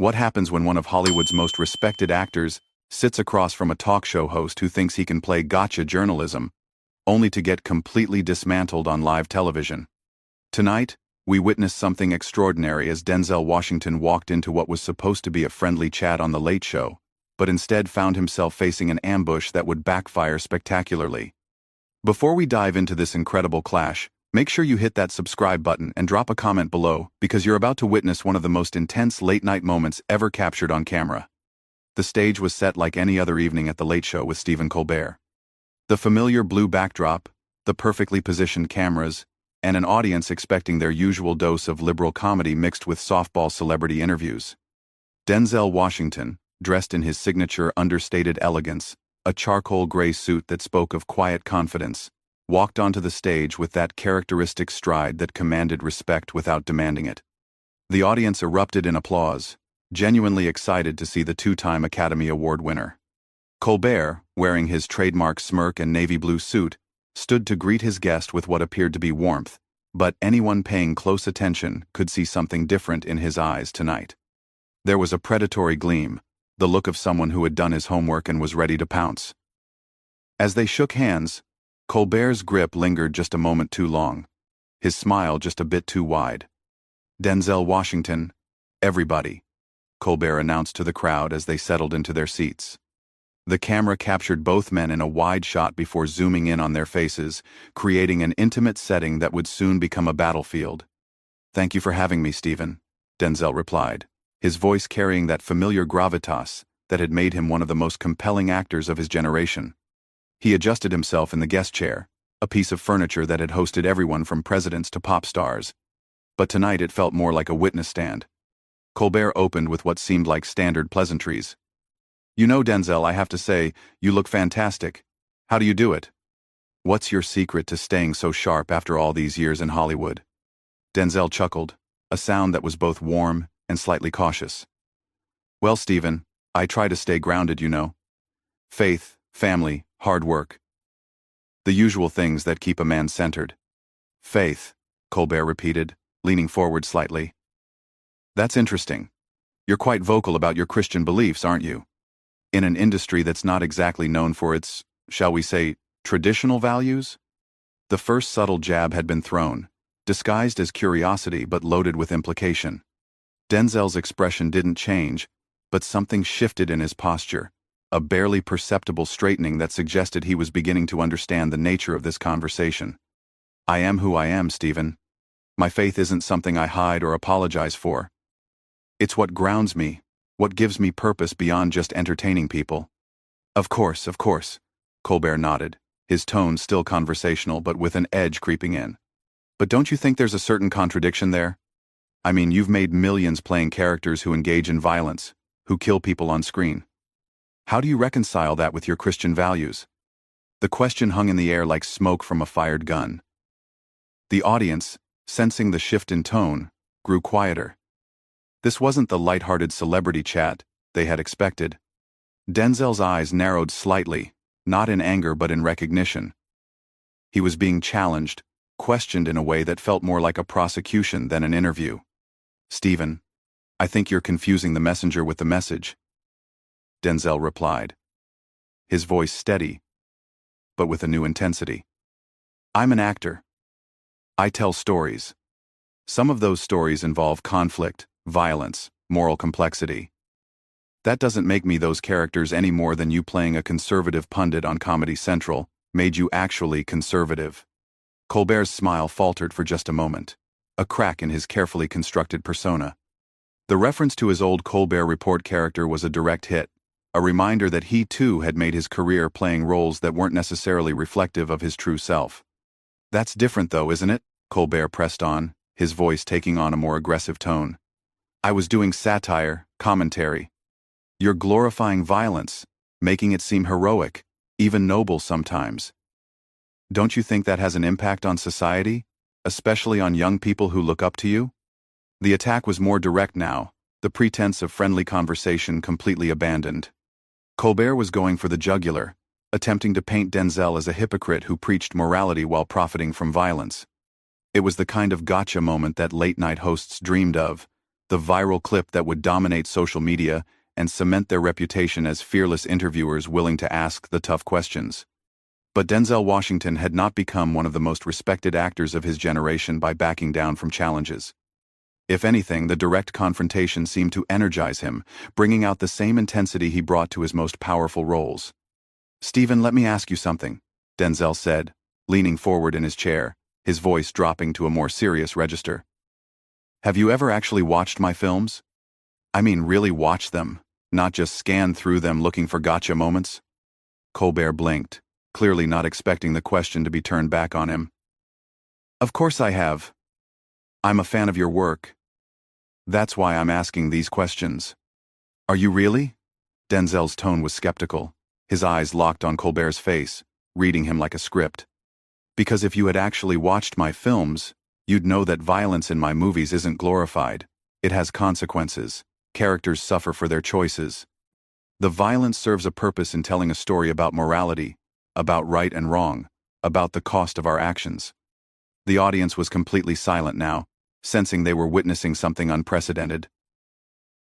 What happens when one of Hollywood's most respected actors sits across from a talk show host who thinks he can play gotcha journalism, only to get completely dismantled on live television? Tonight, we witnessed something extraordinary as Denzel Washington walked into what was supposed to be a friendly chat on The Late Show, but instead found himself facing an ambush that would backfire spectacularly. Before we dive into this incredible clash, make sure you hit that subscribe button and drop a comment below because you're about to witness one of the most intense late-night moments ever captured on camera. The stage was set like any other evening at The Late Show with Stephen Colbert. The familiar blue backdrop, the perfectly positioned cameras, and an audience expecting their usual dose of liberal comedy mixed with softball celebrity interviews. Denzel Washington, dressed in his signature understated elegance, a charcoal gray suit that spoke of quiet confidence, walked onto the stage with that characteristic stride that commanded respect without demanding it. The audience erupted in applause, genuinely excited to see the two-time Academy Award winner. Colbert, wearing his trademark smirk and navy blue suit, stood to greet his guest with what appeared to be warmth, but anyone paying close attention could see something different in his eyes tonight. There was a predatory gleam, the look of someone who had done his homework and was ready to pounce. As they shook hands, Colbert's grip lingered just a moment too long, his smile just a bit too wide. "Denzel Washington, everybody," Colbert announced to the crowd as they settled into their seats. The camera captured both men in a wide shot before zooming in on their faces, creating an intimate setting that would soon become a battlefield. "Thank you for having me, Stephen," Denzel replied, his voice carrying that familiar gravitas that had made him one of the most compelling actors of his generation. He adjusted himself in the guest chair, a piece of furniture that had hosted everyone from presidents to pop stars. But tonight it felt more like a witness stand. Colbert opened with what seemed like standard pleasantries. "You know, Denzel, I have to say, you look fantastic. How do you do it? What's your secret to staying so sharp after all these years in Hollywood?" Denzel chuckled, a sound that was both warm and slightly cautious. "Well, Stephen, I try to stay grounded, you know. Faith, family, hard work. The usual things that keep a man centered." "Faith," Colbert repeated, leaning forward slightly. "That's interesting. You're quite vocal about your Christian beliefs, aren't you? In an industry that's not exactly known for its, shall we say, traditional values?" The first subtle jab had been thrown, disguised as curiosity but loaded with implication. Denzel's expression didn't change, but something shifted in his posture, a barely perceptible straightening that suggested he was beginning to understand the nature of this conversation. "I am who I am, Stephen. My faith isn't something I hide or apologize for. It's what grounds me, what gives me purpose beyond just entertaining people." Of course," Colbert nodded, his tone still conversational but with an edge creeping in. "But don't you think there's a certain contradiction there? I mean, you've made millions playing characters who engage in violence, who kill people on screen. How do you reconcile that with your Christian values?" The question hung in the air like smoke from a fired gun. The audience, sensing the shift in tone, grew quieter. This wasn't the light-hearted celebrity chat they had expected. Denzel's eyes narrowed slightly, not in anger but in recognition. He was being challenged, questioned in a way that felt more like a prosecution than an interview. "Stephen, I think you're confusing the messenger with the message," Denzel replied, his voice steady, but with a new intensity. "I'm an actor. I tell stories. Some of those stories involve conflict, violence, moral complexity. That doesn't make me those characters any more than you playing a conservative pundit on Comedy Central made you actually conservative." Colbert's smile faltered for just a moment, a crack in his carefully constructed persona. The reference to his old Colbert Report character was a direct hit, a reminder that he too had made his career playing roles that weren't necessarily reflective of his true self. "That's different though, isn't it?" Colbert pressed on, his voice taking on a more aggressive tone. "I was doing satire, commentary. You're glorifying violence, making it seem heroic, even noble sometimes. Don't you think that has an impact on society, especially on young people who look up to you?" The attack was more direct now, the pretense of friendly conversation completely abandoned. Colbert was going for the jugular, attempting to paint Denzel as a hypocrite who preached morality while profiting from violence. It was the kind of gotcha moment that late-night hosts dreamed of, the viral clip that would dominate social media and cement their reputation as fearless interviewers willing to ask the tough questions. But Denzel Washington had not become one of the most respected actors of his generation by backing down from challenges. If anything, the direct confrontation seemed to energize him, bringing out the same intensity he brought to his most powerful roles. "Stephen, let me ask you something," Denzel said, leaning forward in his chair, his voice dropping to a more serious register. "Have you ever actually watched my films? I mean, really watched them, not just scanned through them looking for gotcha moments?" Colbert blinked, clearly not expecting the question to be turned back on him. "Of course I have. I'm a fan of your work. That's why I'm asking these questions." "Are you really?" Denzel's tone was skeptical, his eyes locked on Colbert's face, reading him like a script. "Because if you had actually watched my films, you'd know that violence in my movies isn't glorified. It has consequences. Characters suffer for their choices. The violence serves a purpose in telling a story about morality, about right and wrong, about the cost of our actions." The audience was completely silent now, sensing they were witnessing something unprecedented.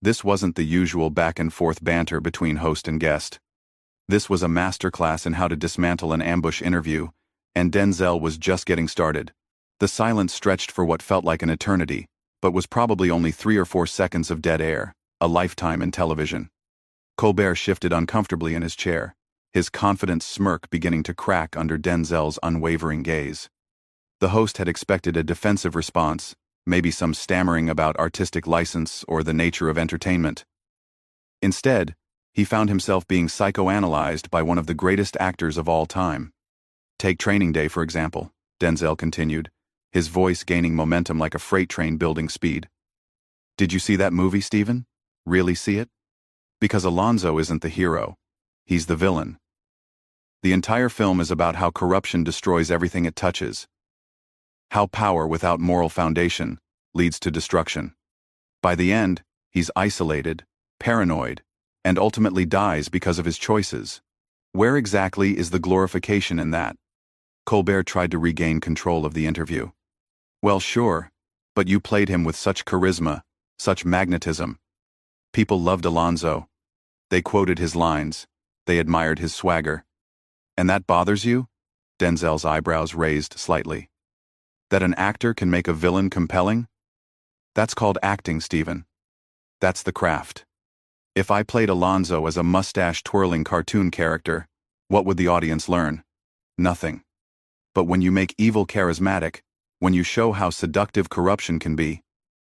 This wasn't the usual back-and-forth banter between host and guest. This was a masterclass in how to dismantle an ambush interview, and Denzel was just getting started. The silence stretched for what felt like an eternity, but was probably only 3 or 4 seconds of dead air, a lifetime in television. Colbert shifted uncomfortably in his chair, his confident smirk beginning to crack under Denzel's unwavering gaze. The host had expected a defensive response, maybe some stammering about artistic license or the nature of entertainment. Instead, he found himself being psychoanalyzed by one of the greatest actors of all time. "Take Training Day, for example," Denzel continued, his voice gaining momentum like a freight train building speed. "Did you see that movie, Stephen? Really see it? Because Alonzo isn't the hero. He's the villain. The entire film is about how corruption destroys everything it touches. How power without moral foundation leads to destruction. By the end, he's isolated, paranoid, and ultimately dies because of his choices. Where exactly is the glorification in that?" Colbert tried to regain control of the interview. "Well, sure, but you played him with such charisma, such magnetism. People loved Alonzo. They quoted his lines. They admired his swagger. And that bothers you?" Denzel's eyebrows raised slightly. "That an actor can make a villain compelling? That's called acting, Stephen. That's the craft. If I played Alonzo as a mustache-twirling cartoon character, what would the audience learn? Nothing. But when you make evil charismatic, when you show how seductive corruption can be,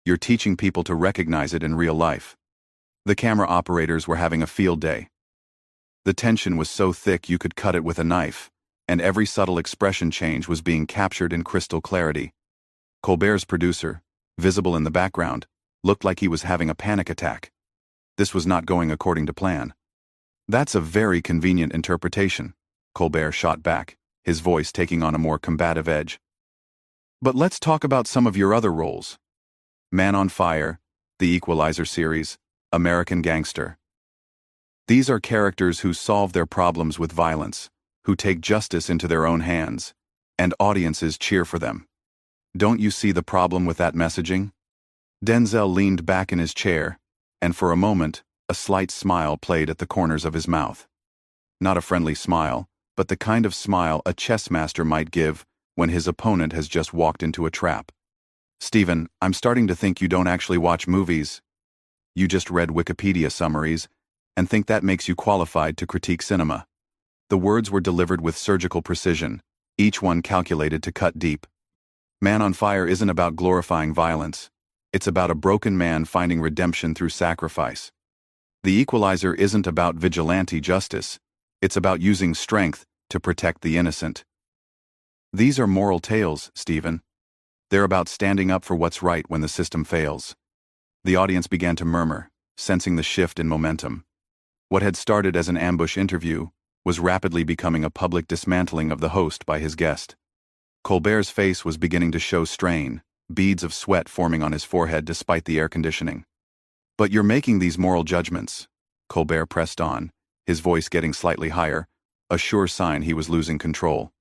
you're teaching people to recognize it in real life." The camera operators were having a field day. The tension was so thick you could cut it with a knife, and every subtle expression change was being captured in crystal clarity. Colbert's producer, visible in the background, looked like he was having a panic attack. This was not going according to plan. "That's a very convenient interpretation," Colbert shot back, his voice taking on a more combative edge. "But let's talk about some of your other roles. Man on Fire, The Equalizer series, American Gangster. These are characters who solve their problems with violence, who take justice into their own hands, and audiences cheer for them. Don't you see the problem with that messaging?" Denzel leaned back in his chair, and for a moment, a slight smile played at the corners of his mouth. Not a friendly smile, but the kind of smile a chess master might give when his opponent has just walked into a trap. "Stephen, I'm starting to think you don't actually watch movies. You just read Wikipedia summaries, and think that makes you qualified to critique cinema." The words were delivered with surgical precision, each one calculated to cut deep. Man on Fire isn't about glorifying violence. It's about a broken man finding redemption through sacrifice. The Equalizer isn't about vigilante justice. It's about using strength to protect the innocent. These are moral tales, Stephen. They're about standing up for what's right when the system fails. The audience began to murmur, sensing the shift in momentum. What had started as an ambush interview was rapidly becoming a public dismantling of the host by his guest. Colbert's face was beginning to show strain, beads of sweat forming on his forehead despite the air conditioning. "But you're making these moral judgments," Colbert pressed on, his voice getting slightly higher, a sure sign he was losing control.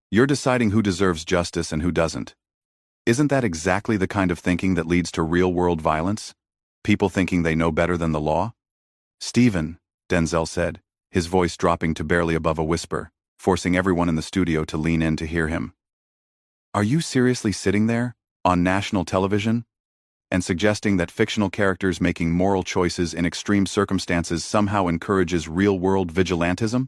"You're deciding who deserves justice and who doesn't. Isn't that exactly the kind of thinking that leads to real-world violence? People thinking they know better than the law? Stephen, Denzel said, his voice dropping to barely above a whisper, forcing everyone in the studio to lean in to hear him. Are you seriously sitting there, on national television, and suggesting that fictional characters making moral choices in extreme circumstances somehow encourages real-world vigilantism?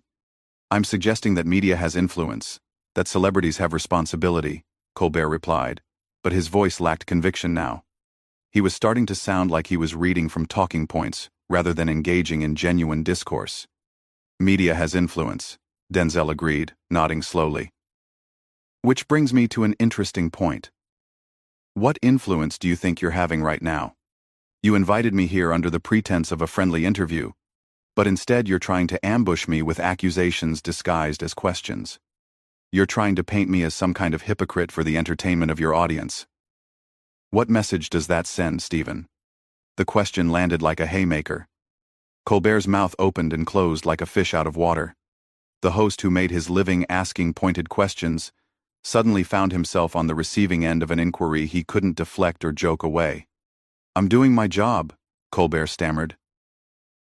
I'm suggesting that media has influence, that celebrities have responsibility, Colbert replied, but his voice lacked conviction now. He was starting to sound like he was reading from talking points, rather than engaging in genuine discourse. Media has influence, Denzel agreed, nodding slowly. Which brings me to an interesting point. What influence do you think you're having right now? You invited me here under the pretense of a friendly interview, but instead you're trying to ambush me with accusations disguised as questions. You're trying to paint me as some kind of hypocrite for the entertainment of your audience. What message does that send, Stephen? The question landed like a haymaker. Colbert's mouth opened and closed like a fish out of water. The host who made his living asking pointed questions suddenly found himself on the receiving end of an inquiry he couldn't deflect or joke away. I'm doing my job, Colbert stammered.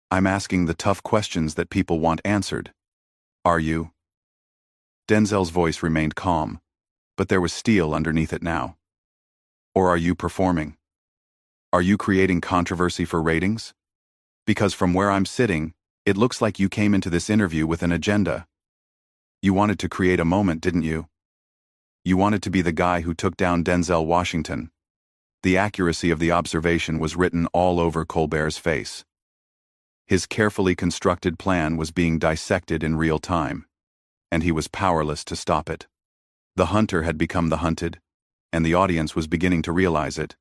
I'm asking the tough questions that people want answered. Are you? Denzel's voice remained calm, but there was steel underneath it now. Or are you performing? Are you creating controversy for ratings? Because from where I'm sitting, it looks like you came into this interview with an agenda. You wanted to create a moment, didn't you? You wanted to be the guy who took down Denzel Washington. The accuracy of the observation was written all over Colbert's face. His carefully constructed plan was being dissected in real time, and he was powerless to stop it. The hunter had become the hunted, and the audience was beginning to realize it.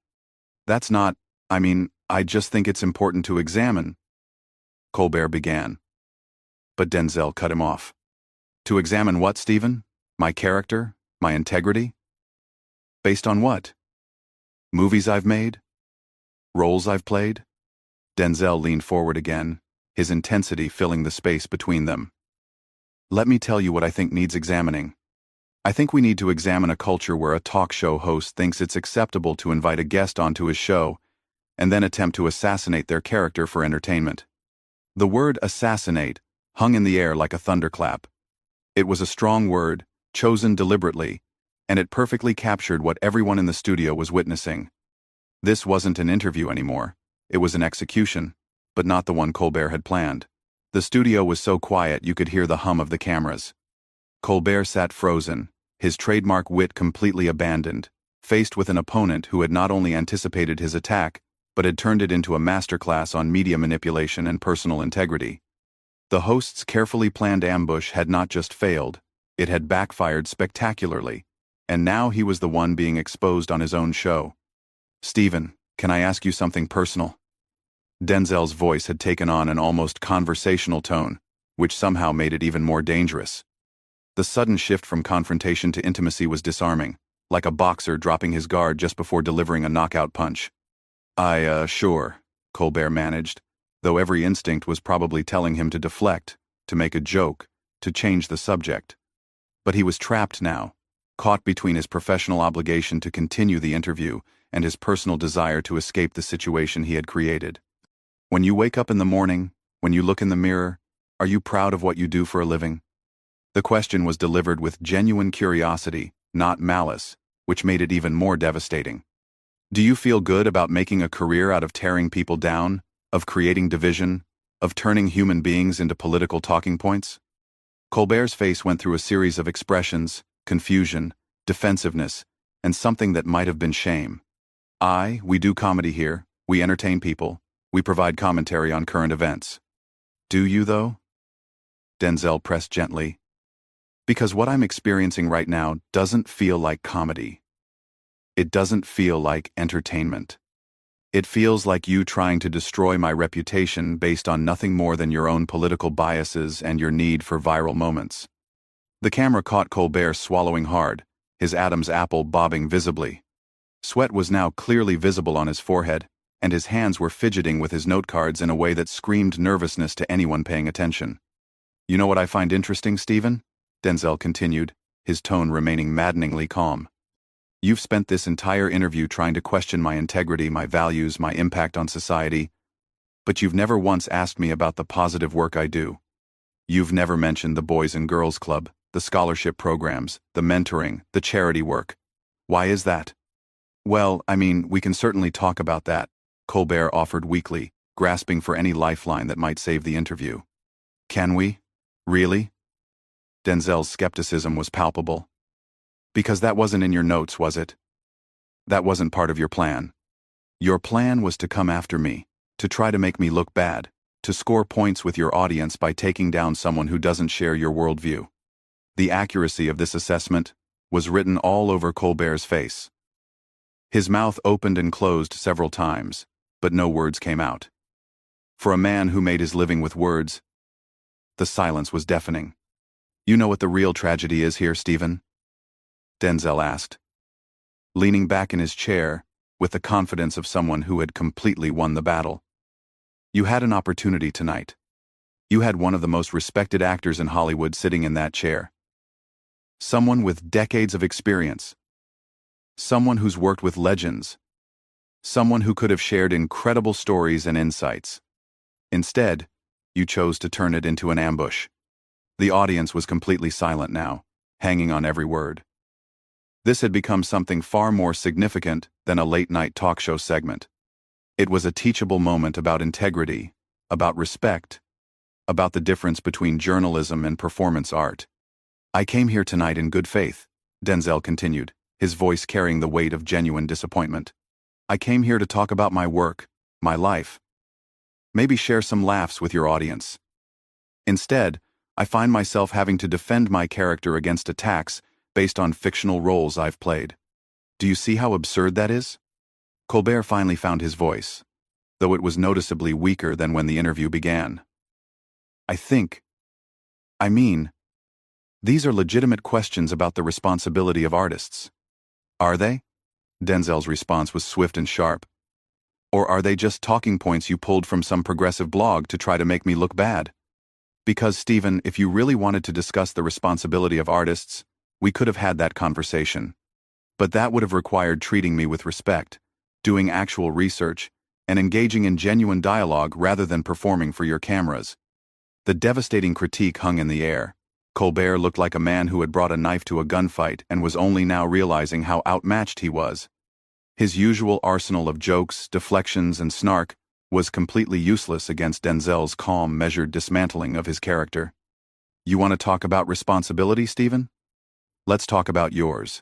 That's not, I just think it's important to examine, Colbert began. But Denzel cut him off. To examine what, Stephen? My character? My integrity? Based on what? Movies I've made? Roles I've played? Denzel leaned forward again, his intensity filling the space between them. Let me tell you what I think needs examining. I think we need to examine a culture where a talk show host thinks it's acceptable to invite a guest onto his show and then attempt to assassinate their character for entertainment. The word assassinate hung in the air like a thunderclap. It was a strong word, chosen deliberately, and it perfectly captured what everyone in the studio was witnessing. This wasn't an interview anymore. It was an execution, but not the one Colbert had planned. The studio was so quiet you could hear the hum of the cameras. Colbert sat frozen, his trademark wit completely abandoned, faced with an opponent who had not only anticipated his attack, but had turned it into a masterclass on media manipulation and personal integrity. The host's carefully planned ambush had not just failed, it had backfired spectacularly, and now he was the one being exposed on his own show. Stephen, can I ask you something personal? Denzel's voice had taken on an almost conversational tone, which somehow made it even more dangerous. The sudden shift from confrontation to intimacy was disarming, like a boxer dropping his guard just before delivering a knockout punch. Sure, Colbert managed, though every instinct was probably telling him to deflect, to make a joke, to change the subject. But he was trapped now, caught between his professional obligation to continue the interview and his personal desire to escape the situation he had created. When you wake up in the morning, when you look in the mirror, are you proud of what you do for a living? The question was delivered with genuine curiosity, not malice, which made it even more devastating. Do you feel good about making a career out of tearing people down, of creating division, of turning human beings into political talking points? Colbert's face went through a series of expressions, confusion, defensiveness, and something that might have been shame. We do comedy here, we entertain people, we provide commentary on current events. Do you, though? Denzel pressed gently. Because what I'm experiencing right now doesn't feel like comedy. It doesn't feel like entertainment. It feels like you trying to destroy my reputation based on nothing more than your own political biases and your need for viral moments. The camera caught Colbert swallowing hard, his Adam's apple bobbing visibly. Sweat was now clearly visible on his forehead, and his hands were fidgeting with his note cards in a way that screamed nervousness to anyone paying attention. You know what I find interesting, Stephen? Denzel continued, his tone remaining maddeningly calm. You've spent this entire interview trying to question my integrity, my values, my impact on society, but you've never once asked me about the positive work I do. You've never mentioned the Boys and Girls Club, the scholarship programs, the mentoring, the charity work. Why is that? Well, we can certainly talk about that, Colbert offered weakly, grasping for any lifeline that might save the interview. Can we? Really? Denzel's skepticism was palpable. Because that wasn't in your notes, was it? That wasn't part of your plan. Your plan was to come after me, to try to make me look bad, to score points with your audience by taking down someone who doesn't share your worldview. The accuracy of this assessment was written all over Colbert's face. His mouth opened and closed several times, but no words came out. For a man who made his living with words, the silence was deafening. You know what the real tragedy is here, Stephen? Denzel asked, leaning back in his chair with the confidence of someone who had completely won the battle. You had an opportunity tonight. You had one of the most respected actors in Hollywood sitting in that chair. Someone with decades of experience. Someone who's worked with legends. Someone who could have shared incredible stories and insights. Instead, you chose to turn it into an ambush. The audience was completely silent now, hanging on every word. This had become something far more significant than a late-night talk show segment. It was a teachable moment about integrity, about respect, about the difference between journalism and performance art. I came here tonight in good faith, Denzel continued, his voice carrying the weight of genuine disappointment. I came here to talk about my work, my life. Maybe share some laughs with your audience. Instead, I find myself having to defend my character against attacks based on fictional roles I've played. Do you see how absurd that is? Colbert finally found his voice, though it was noticeably weaker than when the interview began. These are legitimate questions about the responsibility of artists. Are they? Denzel's response was swift and sharp. Or are they just talking points you pulled from some progressive blog to try to make me look bad? Because, Stephen, if you really wanted to discuss the responsibility of artists, we could have had that conversation. But that would have required treating me with respect, doing actual research, and engaging in genuine dialogue rather than performing for your cameras. The devastating critique hung in the air. Colbert looked like a man who had brought a knife to a gunfight and was only now realizing how outmatched he was. His usual arsenal of jokes, deflections, and snark was completely useless against Denzel's calm, measured dismantling of his character. You want to talk about responsibility, Stephen? Let's talk about yours.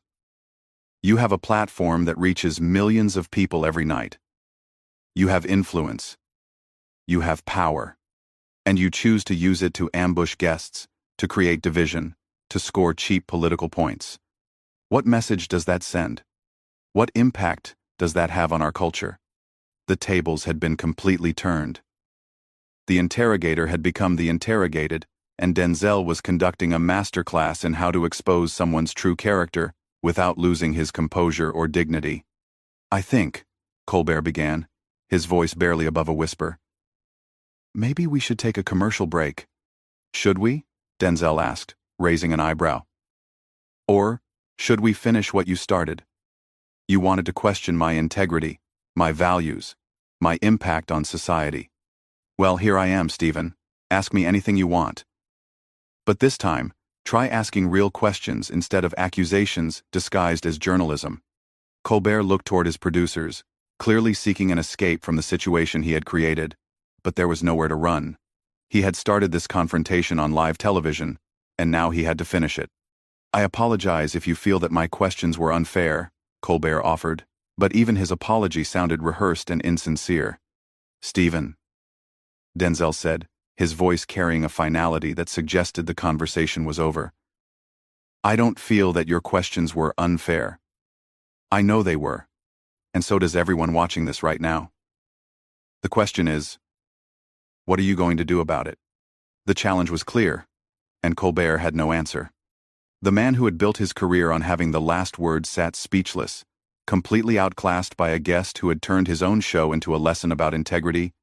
You have a platform that reaches millions of people every night. You have influence. You have power. And you choose to use it to ambush guests, to create division, to score cheap political points. What message does that send? What impact does that have on our culture? The tables had been completely turned. The interrogator had become the interrogated, and Denzel was conducting a masterclass in how to expose someone's true character without losing his composure or dignity. I think, Colbert began, his voice barely above a whisper. Maybe we should take a commercial break. Should we? Denzel asked, raising an eyebrow. Or, should we finish what you started? You wanted to question my integrity, my values, my impact on society. Well, here I am, Stephen. Ask me anything you want. But this time, try asking real questions instead of accusations disguised as journalism. Colbert looked toward his producers, clearly seeking an escape from the situation he had created, but there was nowhere to run. He had started this confrontation on live television, and now he had to finish it. I apologize if you feel that my questions were unfair, Colbert offered, but even his apology sounded rehearsed and insincere. Stephen, Denzel said, his voice carrying a finality that suggested the conversation was over. I don't feel that your questions were unfair. I know they were, and so does everyone watching this right now. The question is, what are you going to do about it? The challenge was clear, and Colbert had no answer. The man who had built his career on having the last word sat speechless, completely outclassed by a guest who had turned his own show into a lesson about integrity,